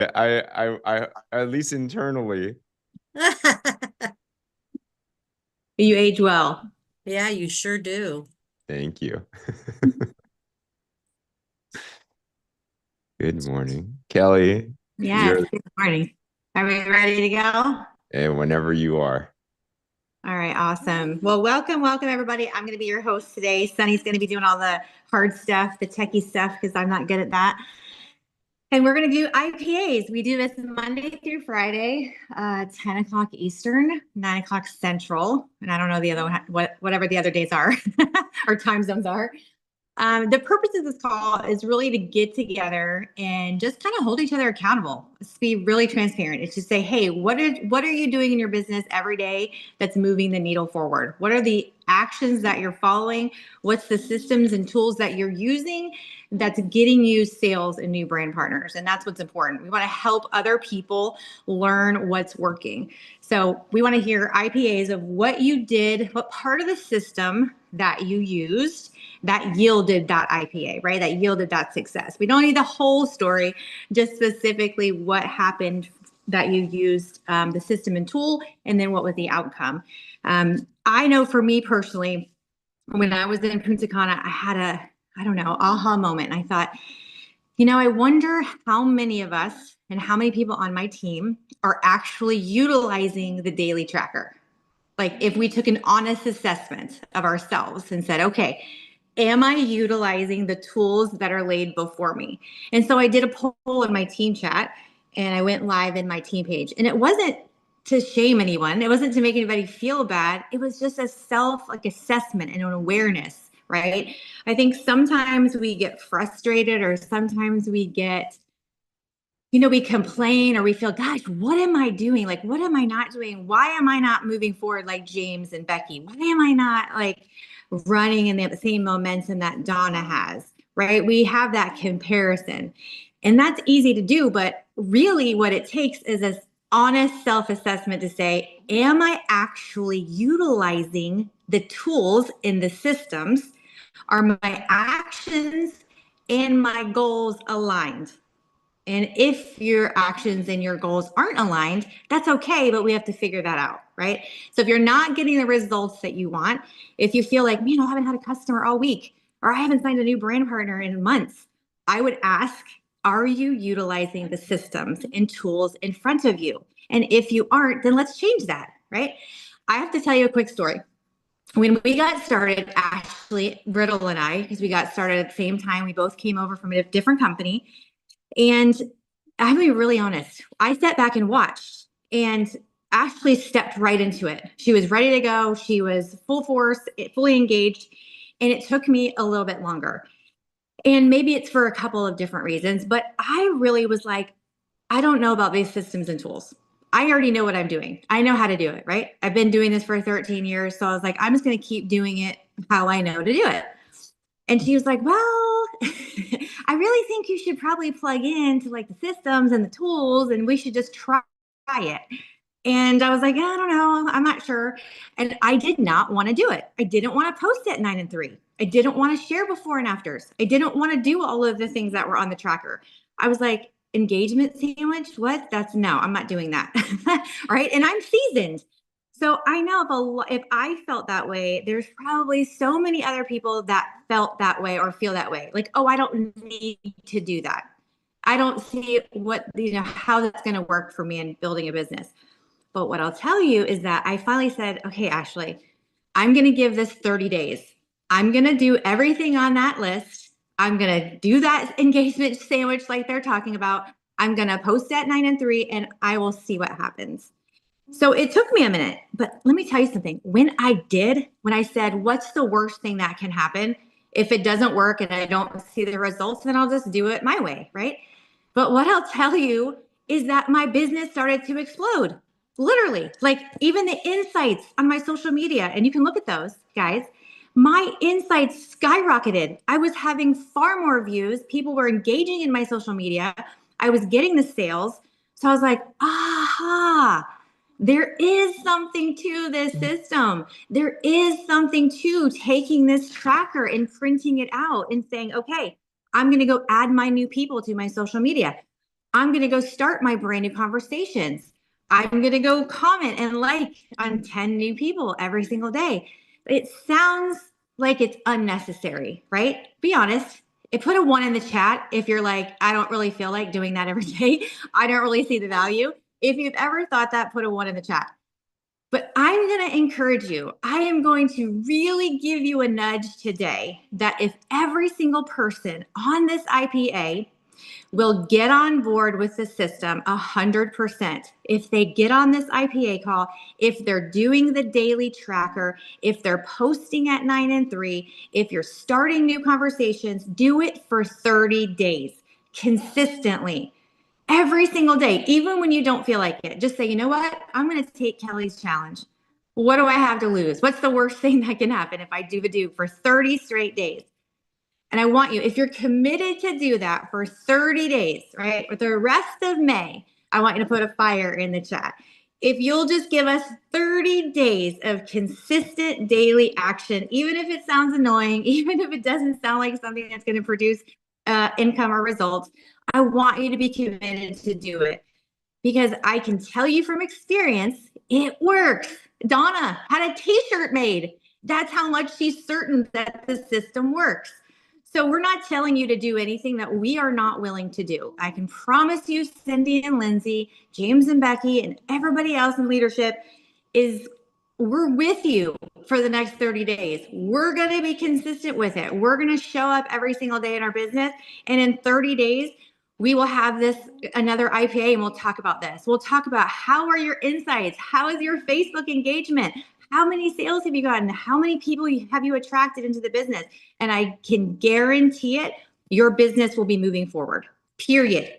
I at least internally. You age well. Yeah, you sure do. Thank you. Good morning, Kelly. Yes, You're good morning. Are we ready to go? and whenever you are. All right, awesome. Well, welcome everybody. I'm going to be your host today. Sunny's going to be doing all the hard stuff, the techie stuff, because I'm not good at that. And we're going to do IPAs. We do this Monday through Friday, 10 o'clock Eastern, 9 o'clock Central. And I don't know the other one, whatever the other days are or time zones are. The purpose of this call is really to get together and just kind of hold each other accountable. Let's be really transparent. It's just say, hey, what are you doing in your business every day that's moving the needle forward? What are the actions that you're following? What's the systems and tools that you're using that's getting you sales and new brand partners? And that's what's important. We want to help other people learn what's working. So we want to hear IPAs of what you did, what part of the system that you used that yielded that IPA, right? That yielded that success. We don't need the whole story, just specifically what happened that you used the system and tool, and then what was the outcome. I know for me personally, when I was in Punta Cana, I had I don't know, aha moment. I thought, I wonder how many of us and how many people on my team are actually utilizing the daily tracker. Like if we took an honest assessment of ourselves and said, okay, am I utilizing the tools that are laid before me? And so I did a poll in my team chat and I went live in my team page. And it wasn't to shame anyone. It wasn't to make anybody feel bad. It was just a self like assessment and an awareness, right? I think sometimes we get frustrated or sometimes we get we complain or we feel, gosh, what am I doing? Like, what am I not doing? Why am I not moving forward like James and Becky? Why am I not like running in the same momentum that Donna has? Right? We have that comparison. And that's easy to do. But really, what it takes is an honest self assessment to say, am I actually utilizing the tools in the systems? Are my actions and my goals aligned? And if your actions and your goals aren't aligned, that's okay, but we have to figure that out, right? So if you're not getting the results that you want, if you feel like, man, I haven't had a customer all week, or I haven't signed a new brand partner in months, I would ask, are you utilizing the systems and tools in front of you? And if you aren't, then let's change that, right? I have to tell you a quick story. When we got started, Ashley Riddle and I, because we got started at the same time, we both came over from a different company. And I'm gonna be really honest. I sat back and watched, and Ashley stepped right into it. She was ready to go. She was full force, fully engaged, and it took me a little bit longer. And maybe it's for a couple of different reasons, but I really was like, I don't know about these systems and tools. I already know what I'm doing. I know how to do it, right? I've been doing this for 13 years. So I was like, I'm just going to keep doing it how I know to do it. And she was like, well, I really think you should probably plug into like the systems and the tools and we should just try it. And I was like, I don't know, I'm not sure. And I did not want to do it. I didn't want to post at 9 and 3. I didn't want to share before and afters. I didn't want to do all of the things that were on the tracker. I was like, engagement sandwich? What? That's no, I'm not doing that. Right. And I'm seasoned. So I know if I felt that way, there's probably so many other people that felt that way or feel that way. Like, oh, I don't need to do that. I don't see how that's going to work for me in building a business. But what I'll tell you is that I finally said, okay, Ashley, I'm going to give this 30 days. I'm going to do everything on that list. I'm going to do that engagement sandwich like they're talking about. I'm going to post at 9 and 3 and I will see what happens. So it took me a minute, but let me tell you something. When I said, what's the worst thing that can happen? If it doesn't work and I don't see the results, then I'll just do it my way, right? But what I'll tell you is that my business started to explode. Literally, like even the insights on my social media, and you can look at those, guys. My insights skyrocketed. I was having far more views. People were engaging in my social media. I was getting the sales. So I was like, aha, there is something to this system. There is something to taking this tracker and printing it out and saying, okay, I'm going to go add my new people to my social media. I'm going to go start my brand new conversations. I'm going to go comment and like on 10 new people every single day. It sounds like it's unnecessary, right? Be honest. Put a 1 in the chat if you're like, I don't really feel like doing that every day. I don't really see the value. If you've ever thought that, put a 1 in the chat. But I'm going to encourage you. I am going to really give you a nudge today that if every single person on this IPA will get on board with the system 100%. If they get on this IPA call, if they're doing the daily tracker, if they're posting at 9 and 3, if you're starting new conversations, do it for 30 days consistently. Every single day, even when you don't feel like it, just say, you know what? I'm going to take Kelly's challenge. What do I have to lose? What's the worst thing that can happen if I do for 30 straight days? And I want you, if you're committed to do that for 30 days, right, with the rest of May, I want you to put a fire in the chat. If you'll just give us 30 days of consistent daily action, even if it sounds annoying, even if it doesn't sound like something that's going to produce income or results, I want you to be committed to do it. Because I can tell you from experience, it works. Donna had a t-shirt made. That's how much she's certain that the system works. So we're not telling you to do anything that we are not willing to do. I can promise you, Cindy and Lindsay, James and Becky, and everybody else in leadership we're with you for the next 30 days. We're going to be consistent with it. We're going to show up every single day in our business. And in 30 days, we will have another IPA, and we'll talk about this. We'll talk about how are your insights? How is your Facebook engagement? How many sales have you gotten? How many people have you attracted into the business? And I can guarantee it, your business will be moving forward, period.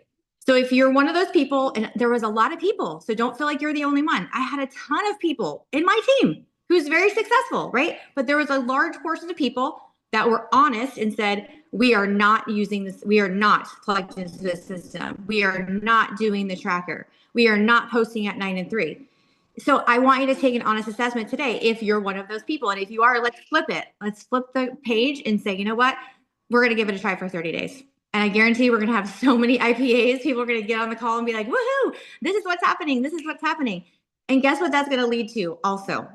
So if you're one of those people, and there was a lot of people, so don't feel like you're the only one. I had a ton of people in my team who's very successful, right? But there was a large portion of people that were honest and said, we are not using this. We are not plugged into this system. We are not doing the tracker. We are not posting at 9 and 3. So I want you to take an honest assessment today if you're one of those people. And if you are, let's flip it. Let's flip the page and say, you know what? We're going to give it a try for 30 days. And I guarantee we're going to have so many IPAs. People are going to get on the call and be like, woohoo, this is what's happening. This is what's happening. And guess what that's going to lead to also?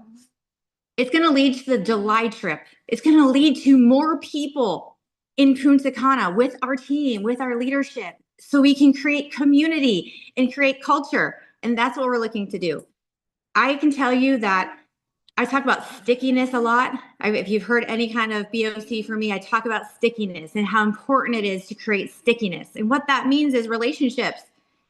It's going to lead to the July trip. It's going to lead to more people in Punta Cana with our team, with our leadership, so we can create community and create culture. And that's what we're looking to do. I can tell you that I talk about stickiness a lot. If you've heard any kind of BOC from me, I talk about stickiness and how important it is to create stickiness. And what that means is relationships.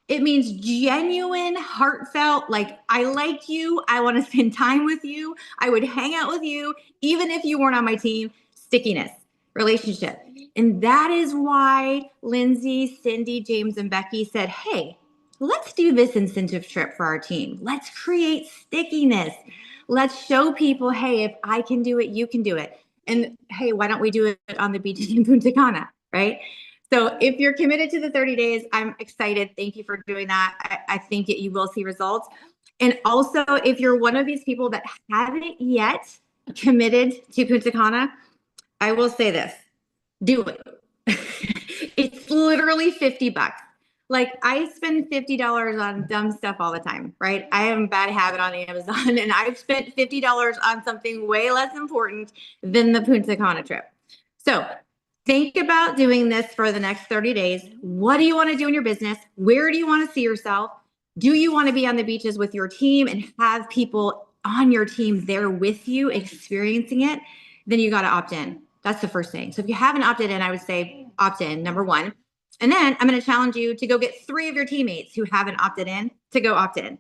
It means genuine, heartfelt, like, I like you. I want to spend time with you. I would hang out with you, even if you weren't on my team. Stickiness, relationship. And that is why Lindsay, Cindy, James, and Becky said, hey, let's do this incentive trip for our team. Let's create stickiness. Let's show people, hey, if I can do it, you can do it. And hey, why don't we do it on the beaches in Punta Cana, right? So if you're committed to the 30 days, I'm excited. Thank you for doing that. I think you will see results. And also, if you're one of these people that haven't yet committed to Punta Cana, I will say this, do it. It's literally $50. Like, I spend $50 on dumb stuff all the time, right? I have a bad habit on Amazon, and I've spent $50 on something way less important than the Punta Cana trip. So think about doing this for the next 30 days. What do you want to do in your business? Where do you want to see yourself? Do you want to be on the beaches with your team and have people on your team there with you experiencing it? Then you got to opt in. That's the first thing. So if you haven't opted in, I would say opt in, number one. And then I'm going to challenge you to go get 3 of your teammates who haven't opted in to go opt in.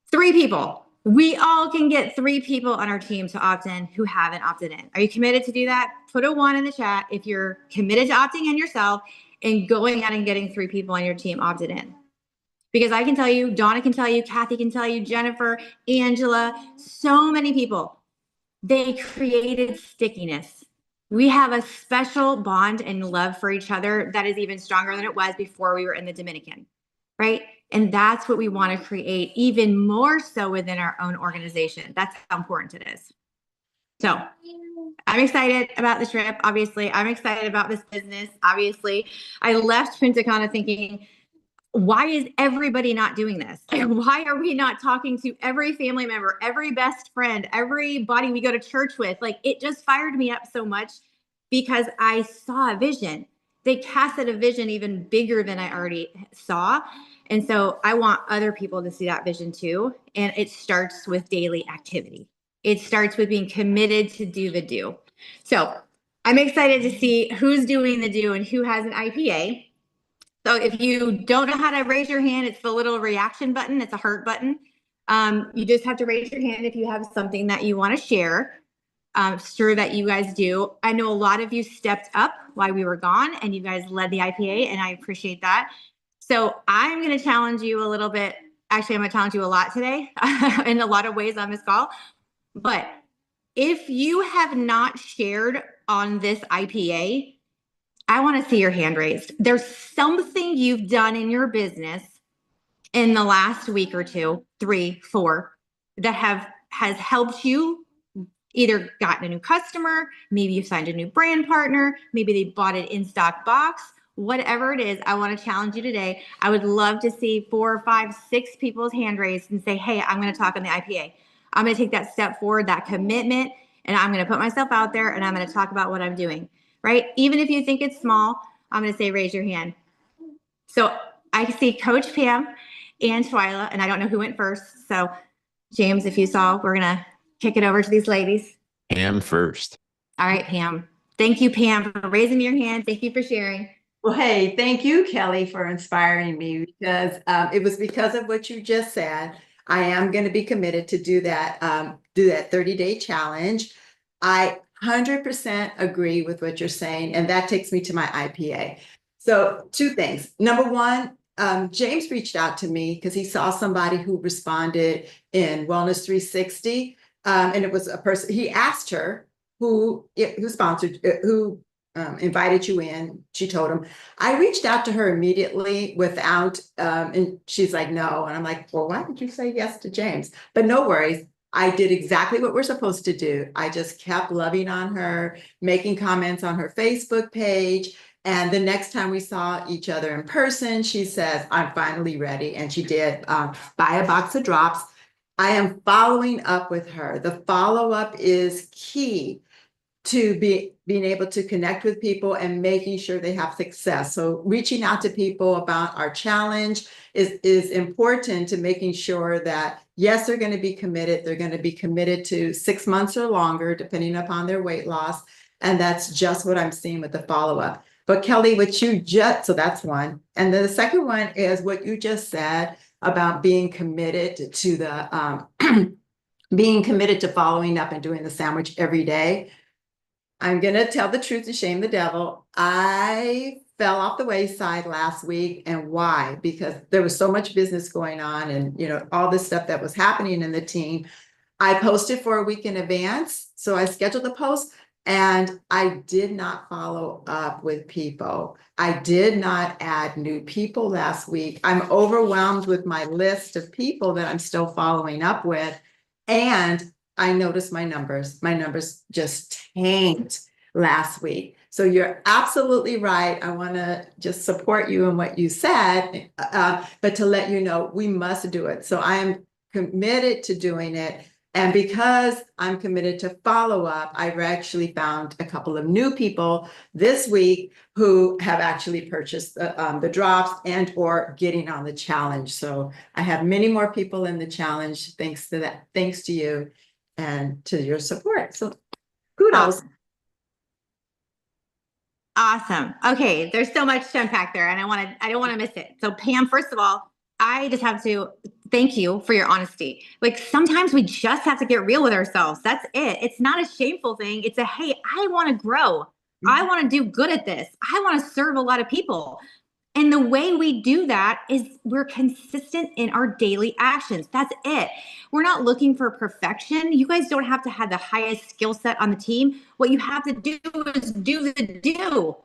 3 people. We all can get 3 people on our team to opt in who haven't opted in. Are you committed to do that? Put a 1 in the chat if you're committed to opting in yourself and going out and getting 3 people on your team opted in. Because I can tell you, Donna can tell you, Kathy can tell you, Jennifer, Angela, so many people, they created stickiness. We have a special bond and love for each other that is even stronger than it was before we were in the Dominican, right? And that's what we want to create even more so within our own organization. That's how important it is. So I'm excited about the trip. Obviously, I'm excited about this business. Obviously, I left Punta Cana thinking why is everybody not doing this? Why are we not talking to every family member, every best friend, everybody we go to church with? Like, it just fired me up so much because I saw a vision. They casted a vision even bigger than I already saw. And so I want other people to see that vision too. And it starts with daily activity. It starts with being committed to do the do. So I'm excited to see who's doing the do and who has an IPA. So if you don't know how to raise your hand, it's the little reaction button. It's a heart button. You just have to raise your hand if you have something that you want to share. Sure that you guys do. I know a lot of you stepped up while we were gone and you guys led the IPA, and I appreciate that. So I'm going to challenge you a little bit. Actually, I'm going to challenge you a lot today in a lot of ways on this call. But if you have not shared on this IPA, I want to see your hand raised. There's something you've done in your business in the last week or two, 3, 4, that has helped you either gotten a new customer, maybe you signed a new brand partner, maybe they bought an in-stock box, whatever it is. I want to challenge you today. I would love to see 4, 5, 6 people's hand raised and say, hey, I'm going to talk on the IPA. I'm going to take that step forward, that commitment, and I'm going to put myself out there and I'm going to talk about what I'm doing, right? Even if you think it's small, I'm going to say, raise your hand. So I see Coach Pam and Twyla, and I don't know who went first. So James, if you saw, we're going to kick it over to these ladies. Pam first. All right, Pam. Thank you, Pam, for raising your hand. Thank you for sharing. Well, hey, thank you, Kelly, for inspiring me because it was because of what you just said. I am going to be committed to do that 30-day challenge. I 100% agree with what you're saying, and that takes me to my IPA. So 2 things. Number one, James reached out to me because he saw somebody who responded in Wellness 360, and it was a person. He asked her who sponsored, who invited you in. She told him. I reached out to her immediately without, and she's like, no. And I'm like, well, why did you say yes to James? But no worries. I did exactly what we're supposed to do. I just kept loving on her, making comments on her Facebook page. And the next time we saw each other in person, she says, I'm finally ready. And she did buy a box of drops. I am following up with her. The follow-up is key to being able to connect with people and making sure they have success. So reaching out to people about our challenge is important to making sure that, yes, they're going to be committed. They're going to be committed to 6 months or longer, depending upon their weight loss. And that's just what I'm seeing with the follow-up. But Kelly, so that's one. And then the second one is what you just said about being committed to the, being committed to following up and doing the sandwich every day. I'm going to tell the truth to shame the devil. I fell off the wayside last week. And why? Because there was so much business going on and, all this stuff that was happening in the team. I posted for a week in advance. So I scheduled the post and I did not follow up with people. I did not add new people last week. I'm overwhelmed with my list of people that I'm still following up with. And I noticed my numbers just tanked last week. So you're absolutely right. I want to just support you in what you said, but to let you know, we must do it. So I am committed to doing it. And because I'm committed to follow up, I've actually found a couple of new people this week who have actually purchased the drops and or getting on the challenge. So I have many more people in the challenge thanks to that, thanks to you and to your support. So kudos. Awesome. Okay, there's so much to unpack there, and I don't want to miss it. So Pam, first of all, I just have to thank you for your honesty. Like, sometimes we just have to get real with ourselves. That's it. It's not a shameful thing. It's a, hey, I want to grow. I want to do good at this. I want to serve a lot of people. And the way we do that is we're consistent in our daily actions. That's it. We're not looking for perfection. You guys don't have to have the highest skill set on the team. What you have to do is do the do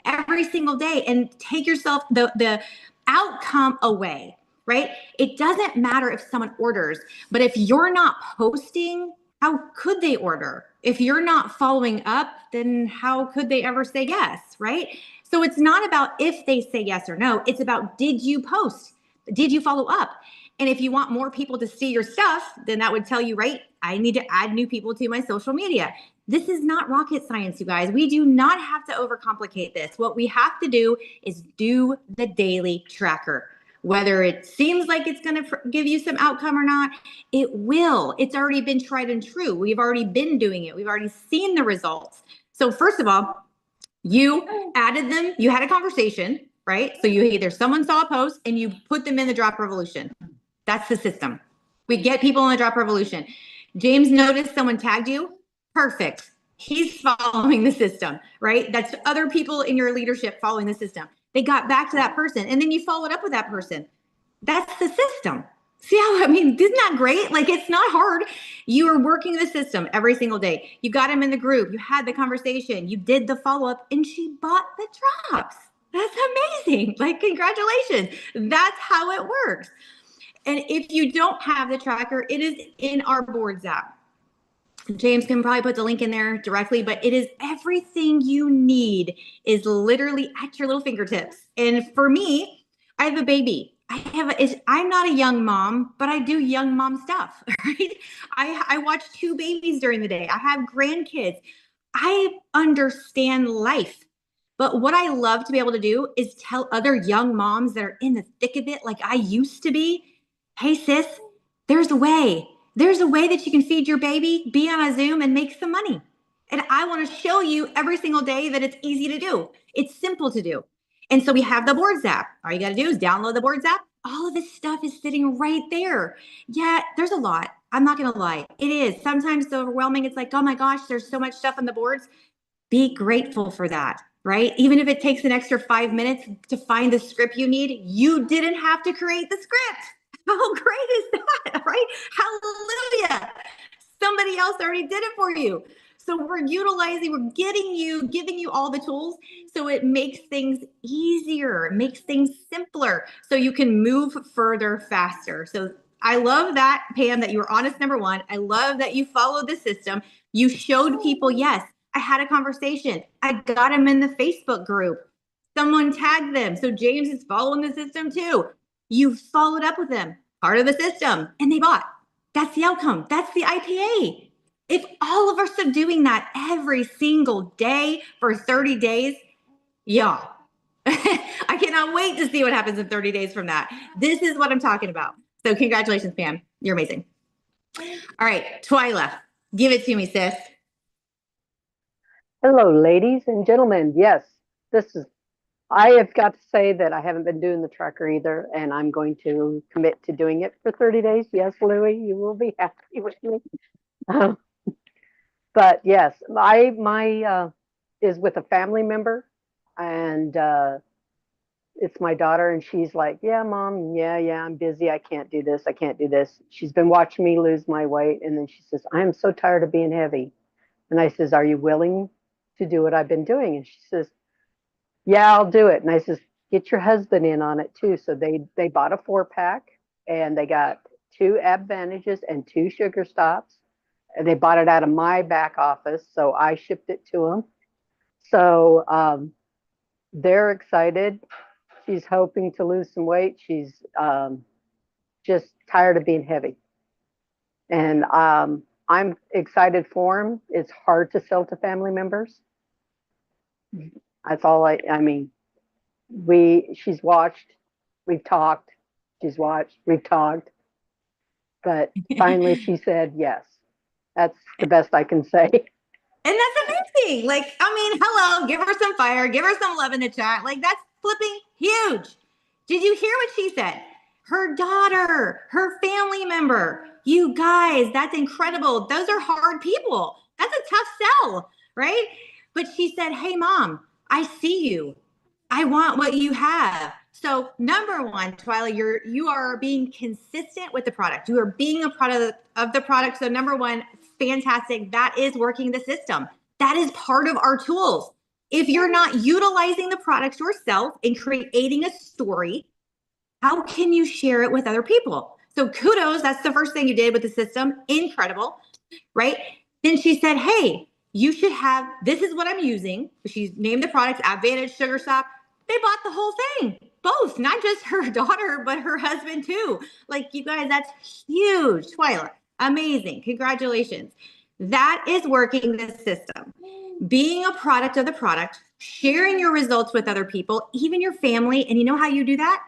every single day and take yourself the outcome away, right? It doesn't matter if someone orders, but if you're not posting, how could they order? If you're not following up, then how could they ever say yes, right? So it's not about if they say yes or no. It's about, did you post? Did you follow up? And if you want more people to see your stuff, then that would tell you, right, I need to add new people to my social media. This is not rocket science, you guys. We do not have to overcomplicate this. What we have to do is do the daily tracker. Whether it seems like it's going to give you some outcome or not, it will. It's already been tried and true. We've already been doing it. We've already seen the results. So first of all, you added them, you had a conversation, right? So you either someone saw a post and you put them in the drop revolution. That's the system. We get people in the drop revolution. James noticed someone tagged you. Perfect. He's following the system, right? That's other people in your leadership following the system. They got back to that person and then you followed up with that person. That's the system. See how, I mean, isn't that great? Like, it's not hard. You are working the system every single day. You got him in the group. You had the conversation. You did the follow-up and she bought the drops. That's amazing. Like, congratulations. That's how it works. And if you don't have the tracker, it is in our boards app. James can probably put the link in there directly, but it is everything you need is literally at your little fingertips. And for me, I have a baby. I'm not a young mom, but I do young mom stuff, right? I watch two babies during the day. I have grandkids. I understand life. But what I love to be able to do is tell other young moms that are in the thick of it, like I used to be, hey, sis, there's a way. There's a way that you can feed your baby, be on a Zoom, and make some money. And I want to show you every single day that it's easy to do. It's simple to do. And so we have the Boards app. All you got to do is download the Boards app. All of this stuff is sitting right there. Yeah, there's a lot. I'm not going to lie. It is. Sometimes it's overwhelming. It's like, oh my gosh, there's so much stuff on the boards. Be grateful for that, right? Even if it takes an extra 5 minutes to find the script you need, you didn't have to create the script. How great is that, right? Hallelujah. Somebody else already did it for you. So we're giving you all the tools so it makes things easier, it makes things simpler so you can move further faster. So I love that, Pam, that you were honest, number one. I love that you followed the system. You showed people, yes, I had a conversation. I got them in the Facebook group. Someone tagged them. So James is following the system too. You followed up with them, part of the system, and they bought. That's the outcome. That's the IPA. If all of us are doing that every single day for 30 days, y'all, I cannot wait to see what happens in 30 days from that. This is what I'm talking about. So congratulations, Pam. You're amazing. All right, Twyla, give it to me, sis. Hello, ladies and gentlemen. Yes, I have got to say that I haven't been doing the tracker either, and I'm going to commit to doing it for 30 days. Yes, Louie, you will be happy with me. But yes, my is with a family member, and it's my daughter, and she's like, yeah, mom, yeah, I'm busy. I can't do this. I can't do this. She's been watching me lose my weight, and then she says, I am so tired of being heavy. And I says, are you willing to do what I've been doing? And she says, yeah, I'll do it. And I says, get your husband in on it too. So they bought a 4-pack and they got 2 ab bandages and 2 sugar stops. And they bought it out of my back office. So I shipped it to them. So they're excited. She's hoping to lose some weight. She's just tired of being heavy. And I'm excited for them. It's hard to sell to family members. That's all I mean, she's watched, we've talked, she's watched, we've talked, but finally she said yes. That's the best I can say. And that's amazing. Like, I mean, hello, give her some fire, give her some love in the chat. Like, that's flipping huge. Did you hear what she said? Her daughter, her family member. You guys, that's incredible. Those are hard people. That's a tough sell, right? But she said, hey, mom, I see you. I want what you have. So number one, Twyla, you are being consistent with the product. You are being a product of the product. So number one, fantastic. That is working the system. That is part of our tools. If you're not utilizing the products yourself and creating a story, how can you share it with other people? So kudos. That's the first thing you did with the system. Incredible, right? Then she said, hey, you should have, this is what I'm using. She named the products Advantage, Sugar Stop. They bought the whole thing, both, not just her daughter, but her husband too. Like, you guys, that's huge. Twyla, amazing. Congratulations. That is working the system. Being a product of the product, sharing your results with other people, even your family. And you know how you do that?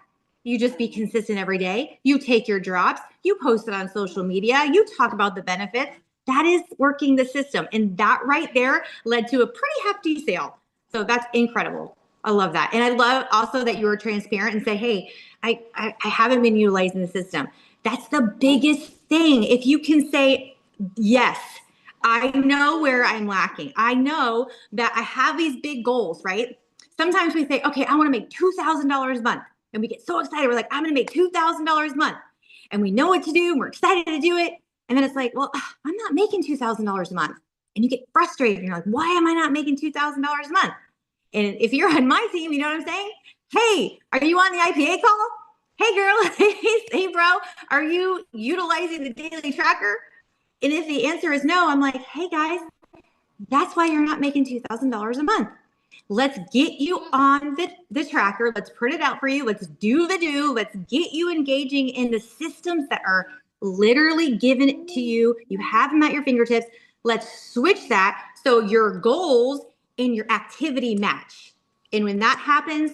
You just be consistent every day. You take your drops, you post it on social media, you talk about the benefits. That is working the system. And that right there led to a pretty hefty sale. So that's incredible. I love that. And I love also that you were transparent and say, hey, I haven't been utilizing the system. That's the biggest thing. If you can say, yes, I know where I'm lacking. I know that I have these big goals, right? Sometimes we say, okay, I want to make $2,000 a month. And we get so excited. We're like, I'm going to make $2,000 a month. And we know what to do. And we're excited to do it. And then it's like, well, I'm not making $2,000 a month. And you get frustrated. And you're like, why am I not making $2,000 a month? And if you're on my team, you know what I'm saying? Hey, are you on the IPA call? Hey, girl. Hey, bro. Are you utilizing the daily tracker? And if the answer is no, I'm like, hey, guys, that's why you're not making $2,000 a month. Let's get you on the tracker. Let's print it out for you. Let's do the do. Let's get you engaging in the systems that are literally given to you. You have them at your fingertips. Let's switch that so your goals and your activity match. And when that happens,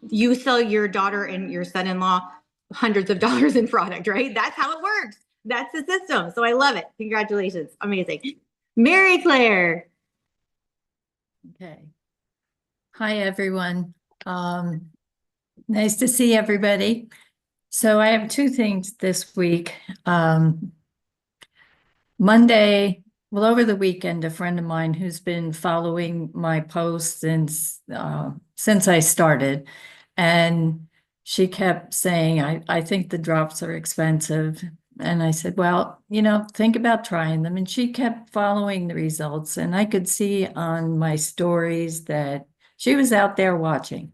you sell your daughter and your son-in-law hundreds of dollars in product, right? That's how it works. That's the system. So I love it. Congratulations. Amazing. Mary Claire. Okay. Hi, everyone. Nice to see everybody. So I have two things this week. Monday, well, over the weekend, a friend of mine who's been following my posts since I started, and she kept saying, I think the drops are expensive. And I said, well, think about trying them. And she kept following the results. And I could see on my stories that she was out there watching.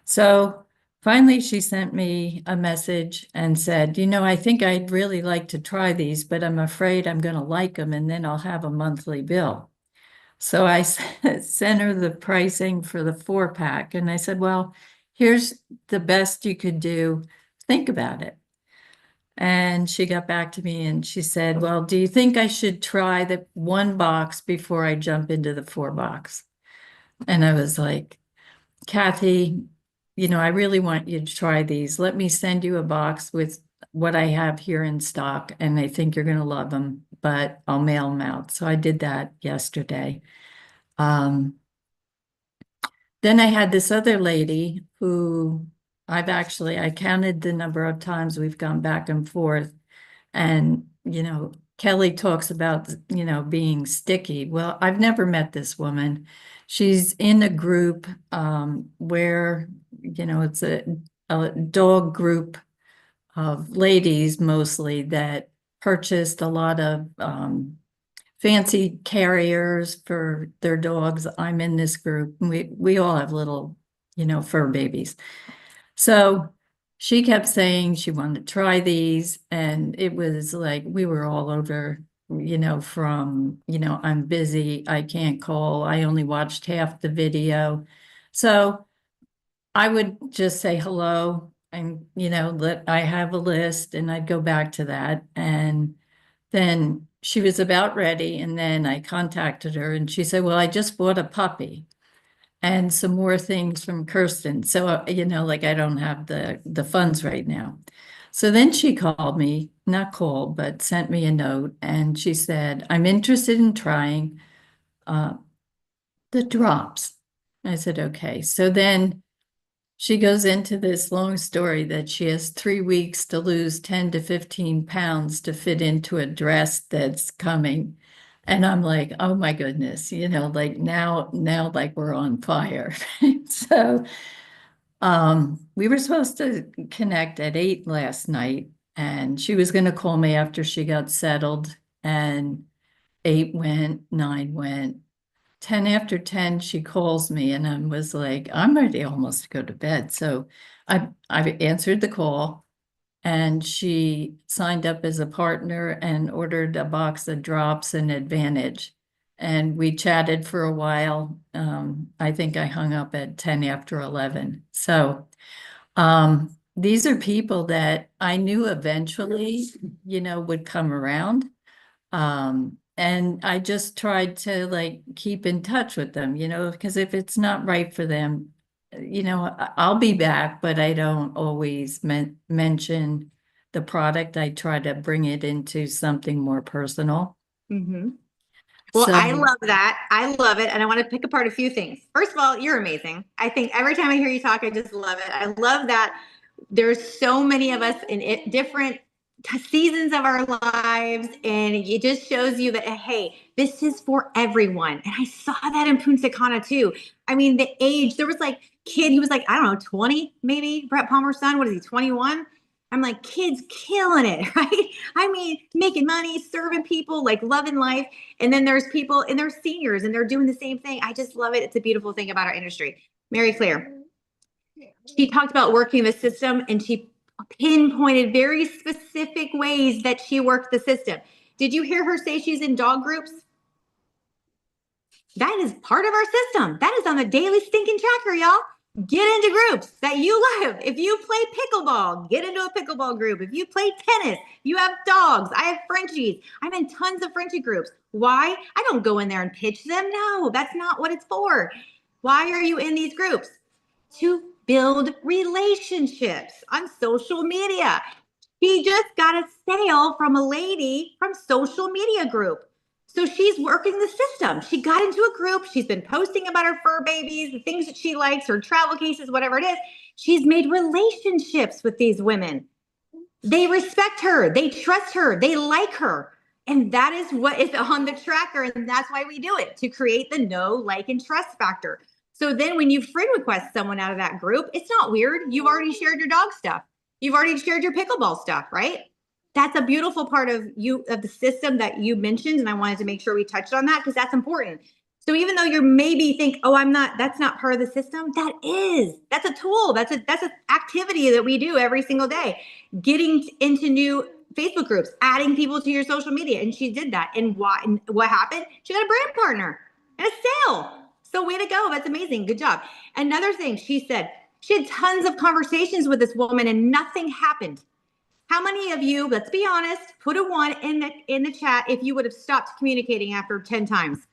So finally, she sent me a message and said, I think I'd really like to try these, but I'm afraid I'm going to like them and then I'll have a monthly bill. So I sent her the pricing for the 4-pack. And I said, well, here's the best you could do. Think about it. And she got back to me and she said, well, do you think I should try the 1 box before I jump into the 4 box? And I was like, Kathy, I really want you to try these. Let me send you a box with what I have here in stock, and I think you're going to love them, but I'll mail them out. So I did that yesterday. Then I had this other lady who I counted the number of times we've gone back and forth. And, Kelly talks about, being sticky. Well, I've never met this woman. She's in a group where, it's a dog group of ladies mostly that purchased a lot of fancy carriers for their dogs. I'm in this group. We all have little, fur babies. So she kept saying she wanted to try these, and it was like we were all over, from, I'm busy, I can't call, I only watched half the video. So I would just say hello and, let I have a list, and I'd go back to that. And then she was about ready, and then I contacted her and she said, well, I just bought a puppy and some more things from Kirsten. So, like I don't have the funds right now. So then she called me, not called, but sent me a note. And she said, I'm interested in trying the drops. I said, okay. So then she goes into this long story that she has 3 weeks to lose 10 to 15 pounds to fit into a dress that's coming. And I'm like, oh my goodness, like now like we're on fire. So we were supposed to connect at 8 last night, and she was going to call me after she got settled, and 8 went, 9 went. 10 after 10, she calls me and I was like, I'm ready almost to go to bed. So I answered the call, and she signed up as a partner and ordered a box of drops and Advantage. and we chatted for a while. I think I hung up at 10 after 11. So these are people that I knew eventually, would come around. And I just tried to like keep in touch with them, because if it's not right for them, I'll be back, but I don't always mention the product. I try to bring it into something more personal. Mhm. Well, So, I love that. I love it. And I want to pick apart a few things. First of all, you're amazing. I think every time I hear you talk, I just love it. I love that there's so many of us in different seasons of our lives. And it just shows you that, hey, this is for everyone. And I saw that in Punta Cana too. I mean, the age, there was like kid, he was like, I don't know, 20, maybe Brett Palmer's son. What is he, 21? I'm like, kids killing it, right? I mean, making money, serving people, like loving life. And then there's people and they're seniors and they're doing the same thing. I just love it. It's a beautiful thing about our industry. Mary Claire, she talked about working the system and she pinpointed very specific ways that she worked the system. Did you hear her say she's in dog groups? That is part of our system. That is on the daily stinking tracker, y'all. Get into groups that you love. If you play pickleball, get into a pickleball group. If you play tennis, you have dogs. I have Frenchies. I'm in tons of Frenchie groups. Why? I don't go in there and pitch them. No, that's not what it's for. Why are you in these groups? To build relationships on social media. He just got a sale from a lady from social media group. So she's working the system. She got into a group. She's been posting about her fur babies, the things that she likes, her travel cases, whatever it is. She's made relationships with these women. They respect her. They trust her. They like her. And that is what is on the tracker. And that's why we do it, to create the know, like, and trust factor. So then when you friend request someone out of that group, it's not weird. You've already shared your dog stuff. You've already shared your pickleball stuff, right? That's a beautiful part of the system that you mentioned. And I wanted to make sure we touched on that because that's important. So even though you maybe think, oh, that's not part of the system, that's a tool. That's an activity that we do every single day. Getting into new Facebook groups, adding people to your social media. And she did that. And what happened? She got a brand partner and a sale. So way to go. That's amazing. Good job. Another thing she said, she had tons of conversations with this woman and nothing happened. How many of you, let's be honest, put a 1 in the chat if you would have stopped communicating after 10 times?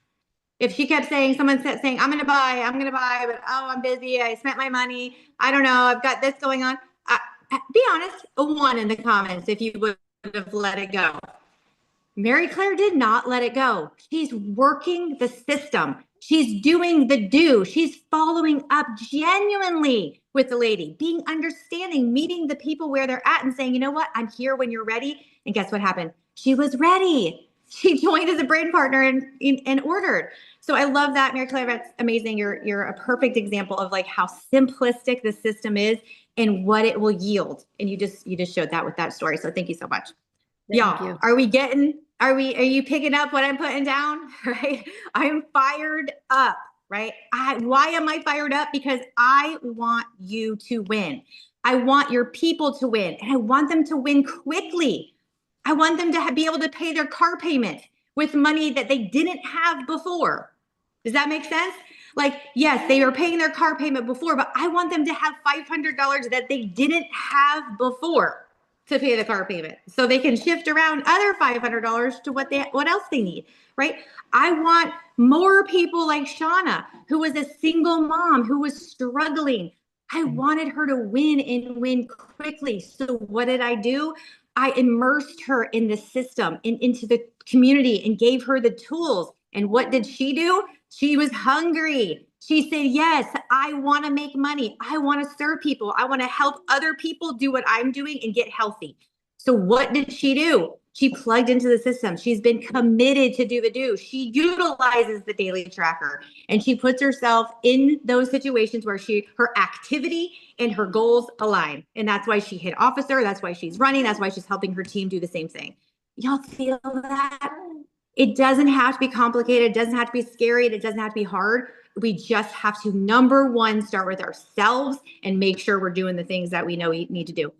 If she kept saying, someone said saying, I'm going to buy, but oh, I'm busy. I spent my money. I don't know. I've got this going on. Be honest, a 1 in the comments if you would have let it go. Mary Claire did not let it go. She's working the system. She's doing the do. She's following up genuinely with the lady, being understanding, meeting the people where they're at and saying, you know what, I'm here when you're ready. And guess what happened? She was ready. She joined as a brand partner and ordered. So I love that, Mary Claire. That's amazing. You're a perfect example of like how simplistic the system is and what it will yield. And you just showed that with that story. So thank you so much. thank Y'all, you. are you picking up what I'm putting down? Right? I'm fired up, right? Why am I fired up? Because I want you to win. I want your people to win, and I want them to win quickly. I want them to be able to pay their car payment with money that they didn't have before. Does that make sense? Like, yes, they were paying their car payment before, but I want them to have $500 that they didn't have before to pay the car payment, so they can shift around other $500 to what else they need, right? I want more people like Shauna, who was a single mom who was struggling. I wanted her to win and win quickly. So what did I do? I immersed her in the system and into the community and gave her the tools. And what did she do? She was hungry. She said, yes, I want to make money. I want to serve people. I want to help other people do what I'm doing and get healthy. So what did she do? She plugged into the system. She's been committed to do the do. She utilizes the daily tracker and she puts herself in those situations where her activity and her goals align. And that's why she hit officer. That's why she's running. That's why she's helping her team do the same thing. Y'all feel that? It doesn't have to be complicated. It doesn't have to be scary. It doesn't have to be hard. We just have to, number one, start with ourselves and make sure we're doing the things that we know we need to do.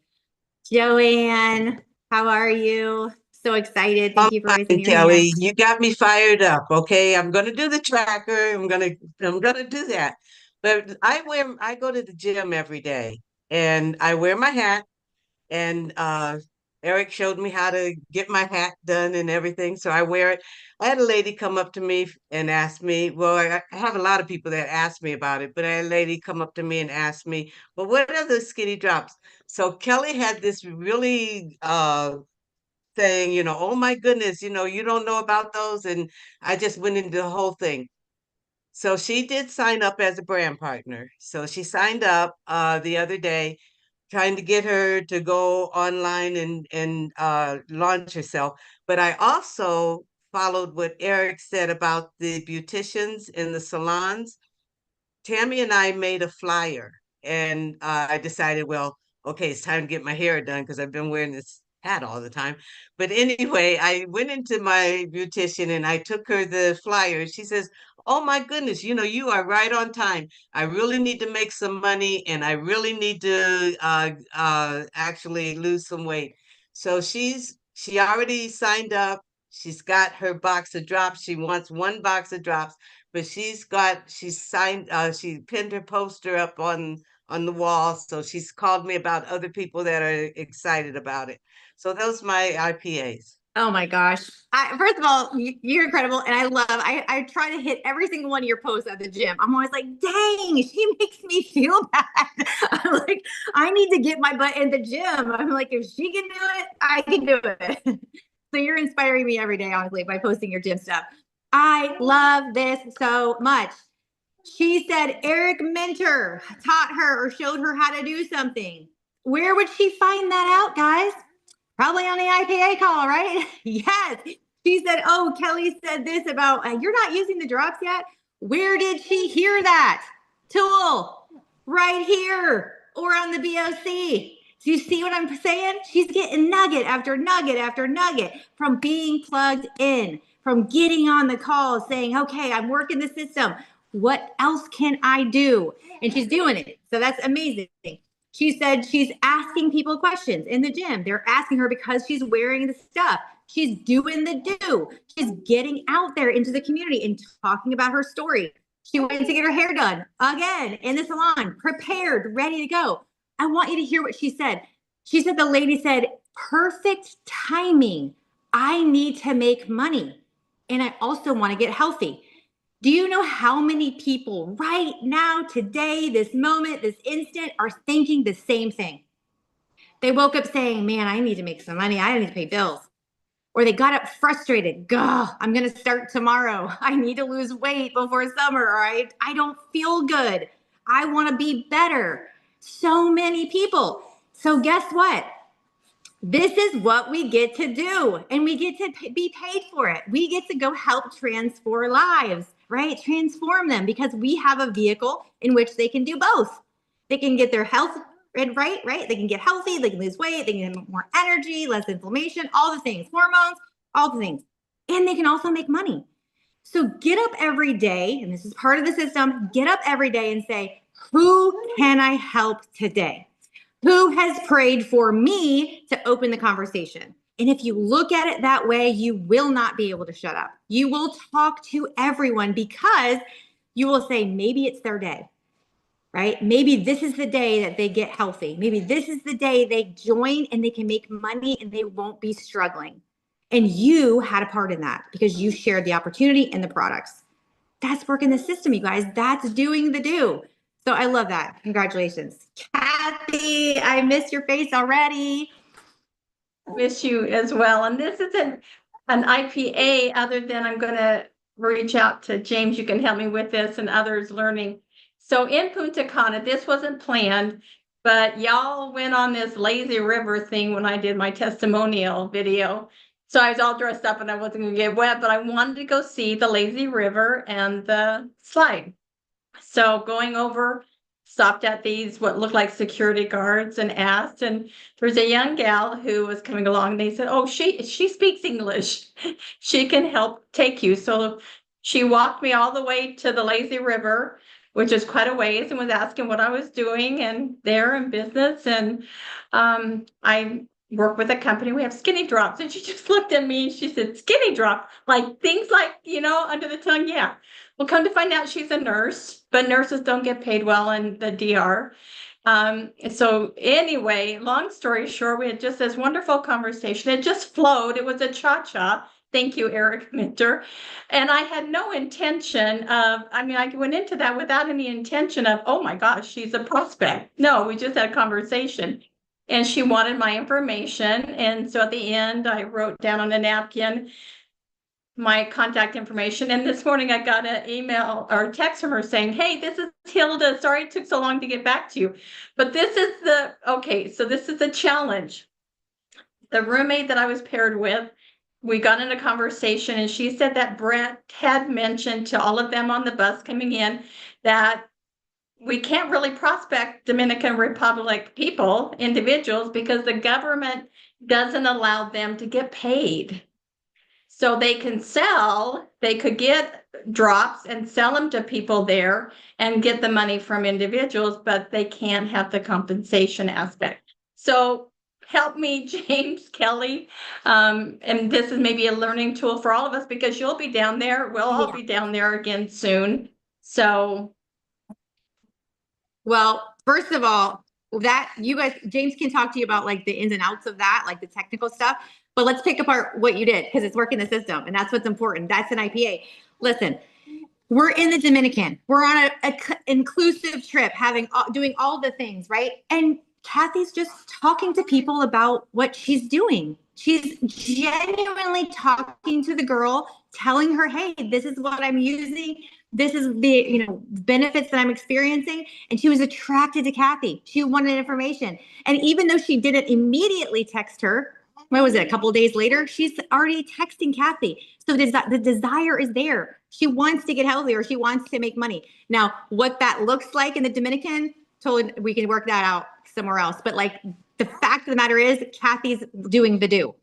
Joanne, how are you? So excited. Thank you for raising And your hand. Kelly, you got me fired up. Okay, I'm gonna do the tracker. I'm gonna do that. But I go to the gym every day, and I wear my hat. And Eric showed me how to get my hat done and everything, so I wear it. I had a lady come up to me and ask me, well, I have a lot of people that ask me about it, but I had a lady come up to me and ask me, well, what are the skinny drops? So Kelly had this really saying, oh my goodness, you don't know about those. And I just went into the whole thing. So she did sign up as a brand partner. So she signed up the other day, trying to get her to go online and launch herself. But I also followed what Eric said about the beauticians in the salons. Tammy and I made a flyer, and I decided, well, okay, it's time to get my hair done because I've been wearing this hat all the time. But anyway, I went into my beautician and I took her the flyer. She says, oh my goodness, you are right on time. I really need to make some money and I really need to actually lose some weight. So she already signed up. She's got her box of drops. She wants one box of drops, but she pinned her poster up on the wall. So she's called me about other people that are excited about it. So those my IPAs. Oh my gosh. First of all, you're incredible. And I try to hit every single one of your posts at the gym. I'm always like, dang, she makes me feel bad. I'm like, I need to get my butt in the gym. I'm like, if she can do it, I can do it. So you're inspiring me every day, honestly, by posting your gym stuff. I love this so much. She said Eric Mentor taught her or showed her how to do something. Where would she find that out, guys? Probably on the IPA call, right? Yes. She said, oh, Kelly said this about, you're not using the drops yet. Where did she hear that? Tool, right here or on the BOC. Do you see what I'm saying? She's getting nugget after nugget after nugget from being plugged in, from getting on the call saying, okay, I'm working the system. What else can I do? And she's doing it. So that's amazing. She said she's asking people questions in the gym. They're asking her because she's wearing the stuff. She's doing the do. She's getting out there into the community and talking about her story. She went to get her hair done again in the salon, prepared, ready to go. I want you to hear what she said. She said, the lady said, perfect timing. I need to make money. And I also want to get healthy. Do you know how many people right now, today, this moment, this instant are thinking the same thing? They woke up saying, man, I need to make some money. I need to pay bills. Or they got up frustrated. Gah, I'm going to start tomorrow. I need to lose weight before summer. Or I don't feel good. I want to be better. So many people. So guess what? This is what we get to do, and we get to be paid for it. We get to go help transform lives, right? Transform them because we have a vehicle in which they can do both. They can get their health right? They can get healthy, they can lose weight, they can get more energy, less inflammation, all the things, hormones, all the things. And they can also make money. So get up every day, and this is part of the system, get up every day and say, who can I help today? Who has prayed for me to open the conversation? And if you look at it that way, you will not be able to shut up. You will talk to everyone because you will say, maybe it's their day, right? Maybe this is the day that they get healthy. Maybe this is the day they join and they can make money and they won't be struggling. And you had a part in that because you shared the opportunity and the products. That's working the system, you guys. That's doing the do. So I love that. Congratulations. Kathy, I missed your face already. Miss you as well. And this isn't an IPA other than I'm going to reach out to James. You can help me with this and others learning. So in Punta Cana, this wasn't planned, but y'all went on this lazy river thing when I did my testimonial video. So I was all dressed up and I wasn't going to get wet, but I wanted to go see the lazy river and the slide. So going over, stopped at these what looked like security guards and asked, and there's a young gal who was coming along. They said, oh, she speaks English. She can help take you. So she walked me all the way to the lazy river, which is quite a ways, and was asking what I was doing and there in business. And I work with a company. We have skinny drops. And she just looked at me and she said, skinny drop, like things like, under the tongue. Yeah. Well, come to find out she's a nurse, but nurses don't get paid well in the DR. So anyway, long story short, we had just this wonderful conversation. It just flowed. It was a cha-cha. Thank you, Eric Minter. And I had no intention of, I went into that without any intention of, oh my gosh, she's a prospect. No, we just had a conversation. And she wanted my information. And so at the end, I wrote down on a napkin my contact information. And this morning I got an email or text from her saying, hey, this is Hilda. Sorry it took so long to get back to you. But this is so this is the challenge. The roommate that I was paired with, we got in a conversation and she said that Brett had mentioned to all of them on the bus coming in that we can't really prospect Dominican Republic people, individuals, because the government doesn't allow them to get paid. So they could get drops and sell them to people there and get the money from individuals, but they can't have the compensation aspect. So help me, James, Kelly. And this is maybe a learning tool for all of us because you'll be down there. We'll all be down there again soon. So. Well, first of all, that you guys, James can talk to you about like the ins and outs of that, like the technical stuff. But let's pick apart what you did because it's working the system, and that's what's important. That's an IPA. Listen, we're in the Dominican. We're on a inclusive trip, doing all the things, right? And Kathy's just talking to people about what she's doing. She's genuinely talking to the girl, telling her, hey, this is what I'm using. This is the benefits that I'm experiencing. And she was attracted to Kathy. She wanted information. And even though she didn't immediately text her, what was it, a couple of days later, she's already texting Kathy. So the desire is there. She wants to get healthy or she wants to make money. Now, what that looks like in the Dominican, totally, we can work that out somewhere else. But like the fact of the matter is Kathy's doing the do.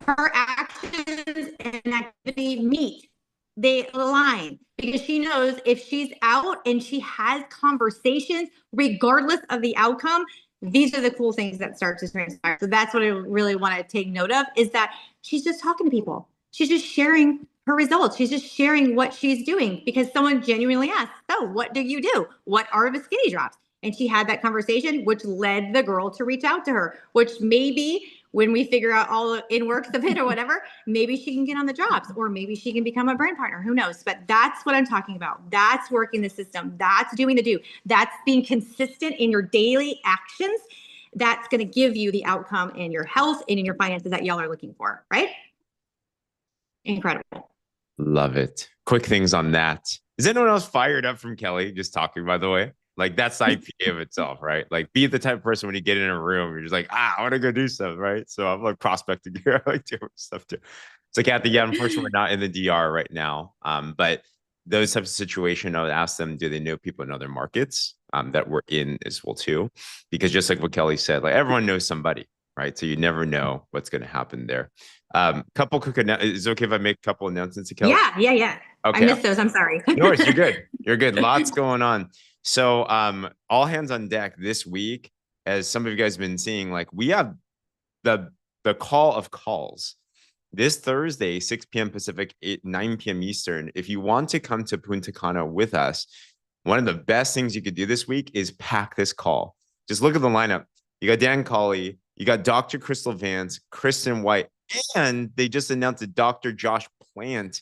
Her actions and activity meet. They align because she knows if she's out and she has conversations, regardless of the outcome, these are the cool things that start to transpire. So that's what I really want to take note of is that she's just talking to people. She's just sharing her results. She's just sharing what she's doing because someone genuinely asked, oh, what do you do? What are the skinny drops? And she had that conversation, which led the girl to reach out to her, which maybe when we figure out all the in works of it or whatever, maybe she can get on the jobs or maybe she can become a brand partner. Who knows? But that's what I'm talking about. That's working the system. That's doing the do. That's being consistent in your daily actions. That's going to give you the outcome in your health and in your finances that y'all are looking for, right? Incredible. Love it. Quick things on that. Is anyone else fired up from Kelly just talking, by the way? Like that's the IPA of itself, right? Like be the type of person when you get in a room, you're just like, I want to go do stuff, right? So I'm like prospecting here. I like doing stuff too. So Kathy, yeah, unfortunately, we're not in the DR right now. But those types of situations, I would ask them, do they know people in other markets that we're in as well too? Because just like what Kelly said, like everyone knows somebody, right? So you never know what's going to happen there. Couple quick is it okay if I make a couple announcements to Kelly? Yeah. Okay. I missed those. I'm sorry. No worries, you're good. You're good. Lots going on. So all hands on deck this week, as some of you guys have been seeing, like we have the call of calls this Thursday, 6 p.m. Pacific, 9 p.m. Eastern. If you want to come to Punta Cana with us, one of the best things you could do this week is pack this call. Just look at the lineup. You got Dan Colley, you got Dr. Crystal Vance, Kristen White, and they just announced that Dr. Josh Plant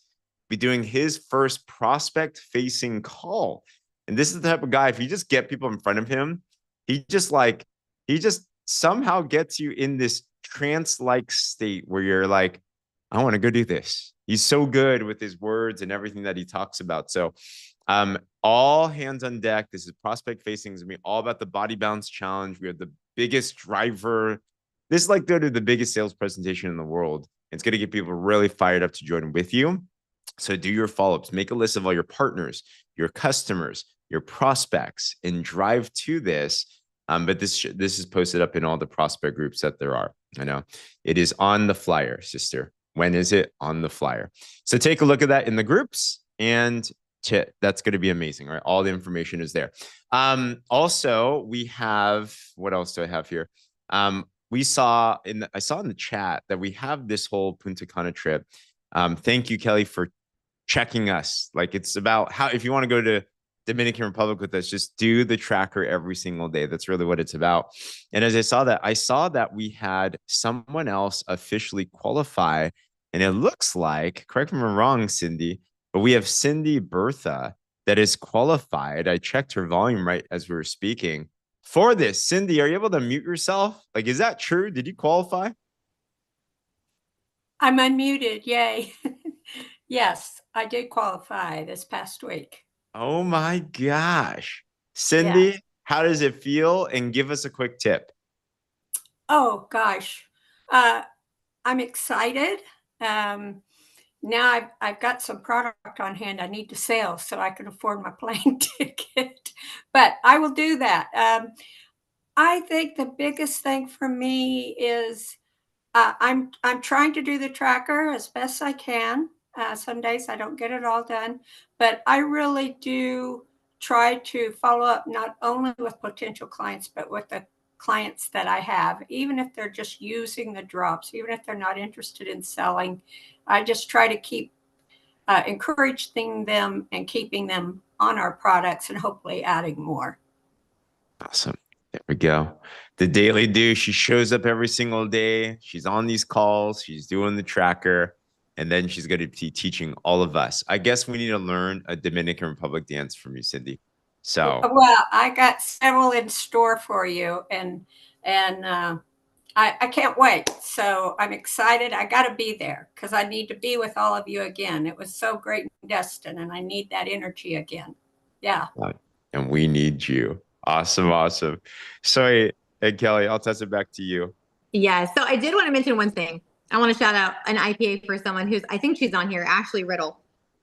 be doing his first prospect-facing call. And this is the type of guy, if you just get people in front of him, he just somehow gets you in this trance-like state where you're like, I want to go do this. He's so good with his words and everything that he talks about. So all hands on deck. This is prospect facing. It's going to be all about the Body Balance Challenge. We have the biggest driver. This is like the biggest sales presentation in the world. It's going to get people really fired up to join with you. So do your follow-ups. Make a list of all your partners, your customers, your prospects, and drive to this. But this is posted up in all the prospect groups that there are. I know it is on the flyer, sister. When is it? On the flyer. So take a look at that in the groups, and that's going to be amazing, right? All the information is there. Also, we have, what else do I have here? we saw I saw in the chat that we have this whole Punta Cana trip. Thank you, Kelly, for checking us. Like, it's about how, if you want to go to Dominican Republic with us, just do the tracker every single day. That's really what it's about. And as I saw that we had someone else officially qualify. And it looks like, correct me if I'm wrong, Cindy, but we have Cindy Bertha that is qualified. I checked her volume right as we were speaking for this. Cindy, are you able to mute yourself? Like, is that true? Did you qualify? I'm unmuted. Yay. Yes, I did qualify this past week. Oh my gosh. Cindy, how does it feel? And give us a quick tip. Oh gosh. I'm excited. Now I've got some product on hand I need to sell so I can afford my plane ticket, but I will do that. I think the biggest thing for me is I'm trying to do the tracker as best I can. Some days I don't get it all done, but I really do try to follow up not only with potential clients, but with the clients that I have, even if they're just using the drops, even if they're not interested in selling. I just try to keep encouraging them and keeping them on our products and hopefully adding more. Awesome. There we go. The daily do. She shows up every single day. She's on these calls. She's doing the tracker. And then she's going to be teaching all of us. I guess we need to learn a Dominican Republic dance from you, Cindy. So, well, I got several in store for you, and I can't wait. So I'm excited. I got to be there because I need to be with all of you again. It was so great in Destin, and I need that energy again. Yeah. and we need you. Awesome. Awesome. Sorry, hey, Kelly, I'll toss it back to you. Yeah. So I did want to mention one thing. I want to shout out an IPA for someone who's, I think she's on here, Ashley Riddle.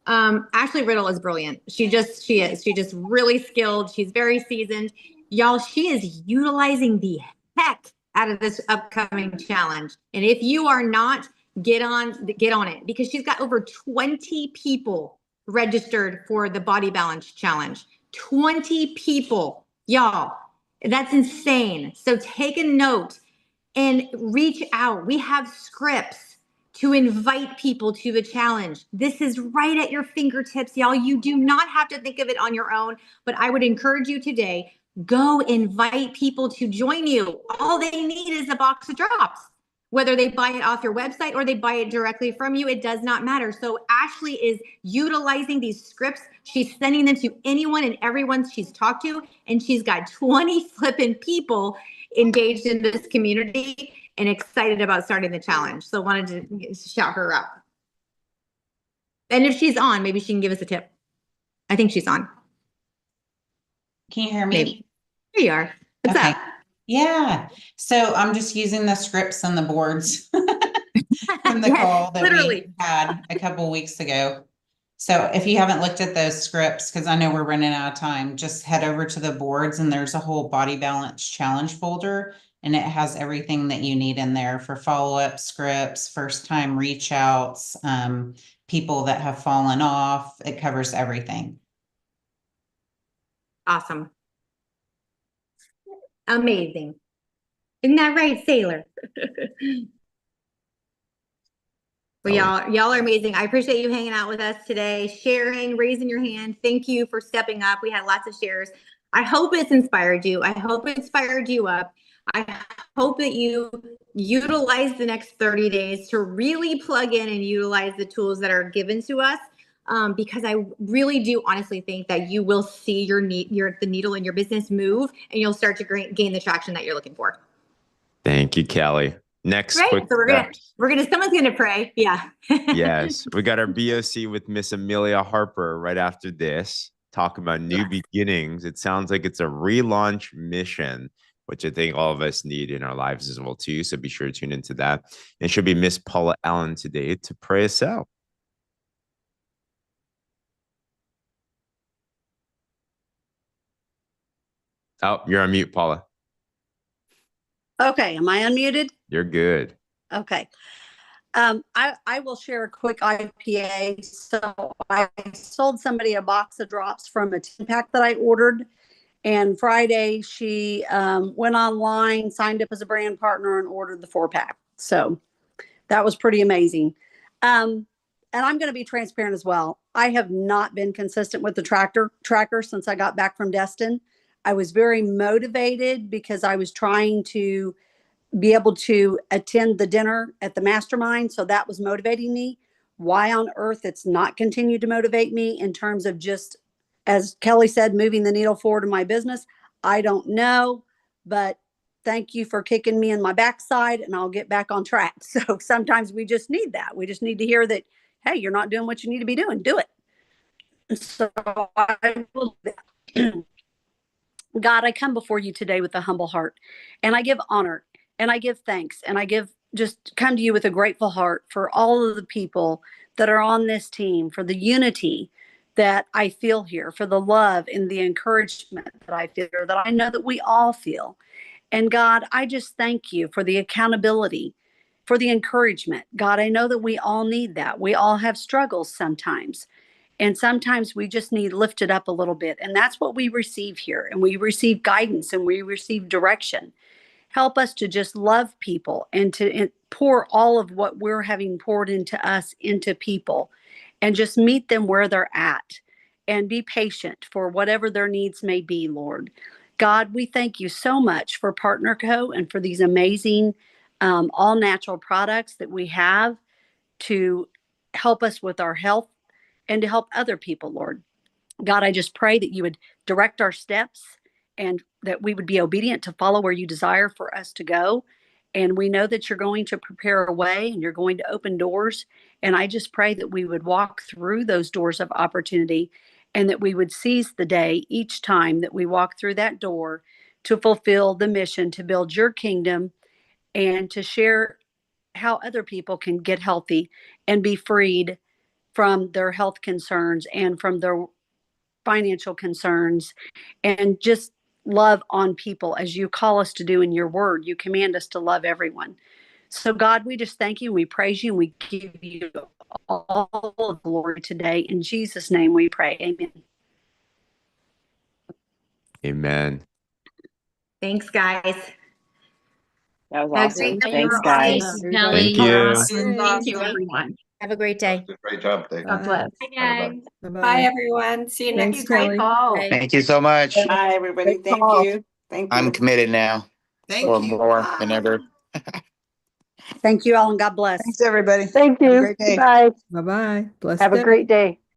Ashley Riddle is brilliant. She just really skilled. She's very seasoned. Y'all, she is utilizing the heck out of this upcoming challenge. And if you are not, get on it, because she's got over 20 people registered for the Body Balance Challenge. 20 people, y'all. That's insane. So take a note and reach out. We have scripts to invite people to the challenge. This is right at your fingertips, y'all. You do not have to think of it on your own, but I would encourage you today, go invite people to join you. All they need is a box of drops. Whether they buy it off your website or they buy it directly from you, it does not matter. So Ashley is utilizing these scripts. She's sending them to anyone and everyone she's talked to, and she's got 20 flipping people engaged in this community and excited about starting the challenge. So wanted to shout her out. And if she's on, maybe she can give us a tip. I think she's on. Can you hear me? Maybe. Here you are. What's Okay. up? Yeah. So I'm just using the scripts and the boards from the Yes, call that literally. we had a couple weeks ago. So if you haven't looked at those scripts, because I know we're running out of time, just head over to the boards and there's a whole Body Balance Challenge folder, and it has everything that you need in there for follow-up scripts, first-time reach outs, people that have fallen off. It covers everything. Awesome. Amazing. Isn't that right, Sailor? Well, y'all are amazing. I appreciate you hanging out with us today, sharing, raising your hand. Thank you for stepping up. We had lots of shares. I hope it's inspired you. I hope it inspired you up. I hope that you utilize the next 30 days to really plug in and utilize the tools that are given to us. Because I really do honestly think that you will see the needle in your business move, and you'll start to gain the traction that you're looking for. Thank you, Kelly. Next, Right. quick So someone's gonna pray. Yeah. yes, we got our BOC with Miss Amelia Harper right after this, talking about new beginnings. It sounds like it's a relaunch mission, which I think all of us need in our lives as well too. So be sure to tune into that. And she'll be Miss Paula Allen today to pray us out. Oh, you're on mute, Paula. Okay, am I unmuted? You're good. Okay. I will share a quick IPA. So I sold somebody a box of drops from a 10-pack that I ordered, And Friday, she went online, signed up as a brand partner, and ordered the 4-pack. So that was pretty amazing. And I'm going to be transparent as well. I have not been consistent with the tracker since I got back from Destin. I was very motivated because I was trying to be able to attend the dinner at the mastermind. So that was motivating me. Why on earth it's not continued to motivate me in terms of just, as Kelly said, moving the needle forward in my business, I don't know. But thank you for kicking me in my backside, and I'll get back on track. So sometimes we just need that. We just need to hear that, hey, you're not doing what you need to be doing. Do it. So I will do that. God, I come before you today with a humble heart, and I give honor, and I give thanks, and I just come to you with a grateful heart for all of the people that are on this team, for the unity that I feel here, for the love and the encouragement that I feel here, that I know that we all feel. And God, I just thank you for the accountability, for the encouragement. God, I know that we all need that. We all have struggles sometimes. And sometimes we just need lifted up a little bit. And that's what we receive here. And we receive guidance and we receive direction. Help us to just love people and to pour all of what we're having poured into us into people, and just meet them where they're at, and be patient for whatever their needs may be, Lord. God, we thank you so much for Partner Co. and for these amazing all natural products that we have to help us with our health and to help other people, Lord. God, I just pray that you would direct our steps and that we would be obedient to follow where you desire for us to go. And we know that you're going to prepare a way and you're going to open doors. And I just pray that we would walk through those doors of opportunity, and that we would seize the day each time that we walk through that door to fulfill the mission to build your kingdom and to share how other people can get healthy and be freed from their health concerns and from their financial concerns, and just love on people as you call us to do in your word. You command us to love everyone. So, God, we just thank you. We praise you. And we give you all the glory today. In Jesus' name we pray. Amen. Amen. Thanks, guys. That was Have a awesome. great day. Thanks, guys. Thank you. Thank you, everyone. Have a great day. Great job. Thank God you. bless. Bye, guys. Bye, everyone. See you next Great time. call. Thank you so much. Bye, everybody. Thank you. Thank you. I'm committed now Thank for you. more than ever. Thank you all, and God bless. Thanks, everybody. Thank Have a you. great day. Bye. Bye-bye. Blessed Have a day. great day.